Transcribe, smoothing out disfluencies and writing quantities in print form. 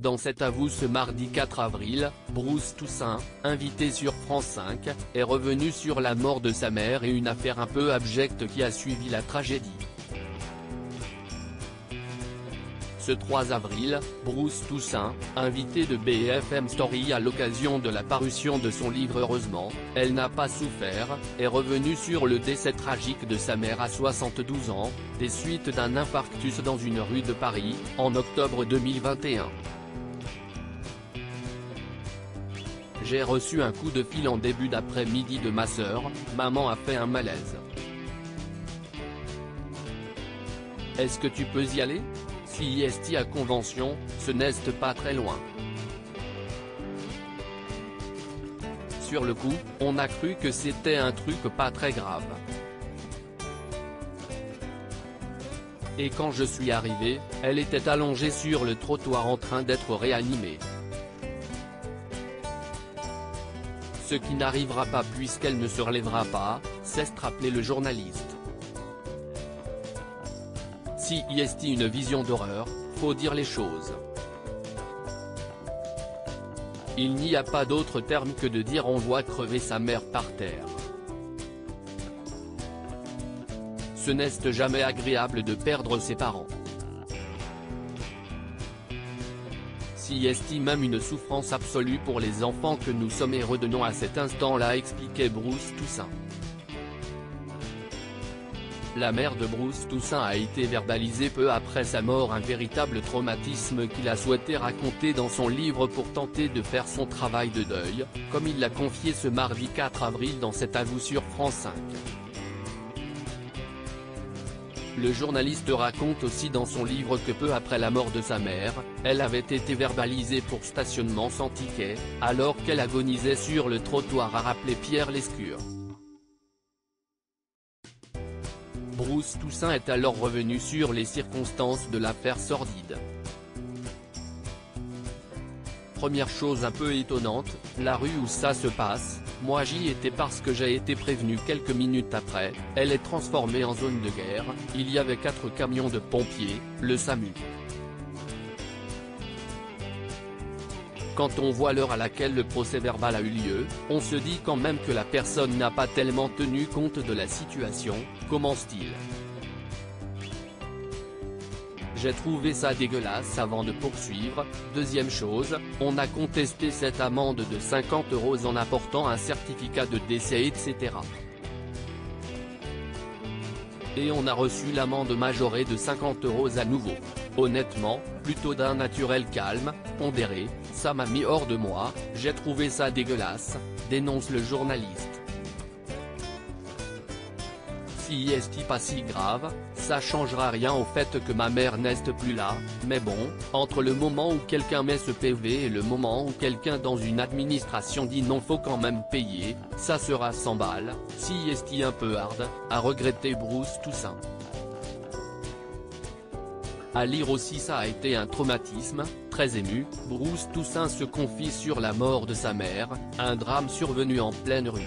Dans cet avou ce mardi 4 avril, Bruce Toussaint, invité sur France 5, est revenu sur la mort de sa mère et une affaire un peu abjecte qui a suivi la tragédie. Ce 3 avril, Bruce Toussaint, invité de BFM Story à l'occasion de la parution de son livre Heureusement, elle n'a pas souffert, est revenu sur le décès tragique de sa mère à 72 ans, des suites d'un infarctus dans une rue de Paris, en octobre 2021. J'ai reçu un coup de fil en début d'après-midi de ma sœur, maman a fait un malaise. Est-ce que tu peux y aller ? Si est à Convention, ce n'est pas très loin. Sur le coup, on a cru que c'était un truc pas très grave. Et quand je suis arrivé, elle était allongée sur le trottoir en train d'être réanimée. Ce qui n'arrivera pas puisqu'elle ne se relèvera pas, s'est rappelé le journaliste. Si est une vision d'horreur, faut dire les choses. Il n'y a pas d'autre terme que de dire on voit crever sa mère par terre. Ce n'est jamais agréable de perdre ses parents. Si est même une souffrance absolue pour les enfants que nous sommes et redonnons à cet instant-là, expliquait Bruce Toussaint. La mère de Bruce Toussaint a été verbalisée peu après sa mort, un véritable traumatisme qu'il a souhaité raconter dans son livre pour tenter de faire son travail de deuil, comme il l'a confié ce mardi 4 avril dans cet avou sur France 5. Le journaliste raconte aussi dans son livre que peu après la mort de sa mère, elle avait été verbalisée pour stationnement sans ticket, alors qu'elle agonisait sur le trottoir, a rappelé Pierre Lescure. Bruce Toussaint est alors revenu sur les circonstances de l'affaire sordide. Première chose un peu étonnante, la rue où ça se passe, moi j'y étais parce que j'ai été prévenu quelques minutes après, elle est transformée en zone de guerre, il y avait 4 camions de pompiers, le SAMU. Quand on voit l'heure à laquelle le procès-verbal a eu lieu, on se dit quand même que la personne n'a pas tellement tenu compte de la situation, commence-t-il. J'ai trouvé ça dégueulasse avant de poursuivre. Deuxième chose, on a contesté cette amende de 50 € en apportant un certificat de décès etc. Et on a reçu l'amende majorée de 50 € à nouveau. Honnêtement, plutôt d'un naturel calme, pondéré, ça m'a mis hors de moi, j'ai trouvé ça dégueulasse, dénonce le journaliste. Si est pas si grave, ça changera rien au fait que ma mère n'est plus là, mais bon, entre le moment où quelqu'un met ce PV et le moment où quelqu'un dans une administration dit non faut quand même payer, ça sera 100 balles, si est un peu hard, a regretté Bruce Toussaint. À lire aussi ça a été un traumatisme, très ému, Bruce Toussaint se confie sur la mort de sa mère, un drame survenu en pleine rue.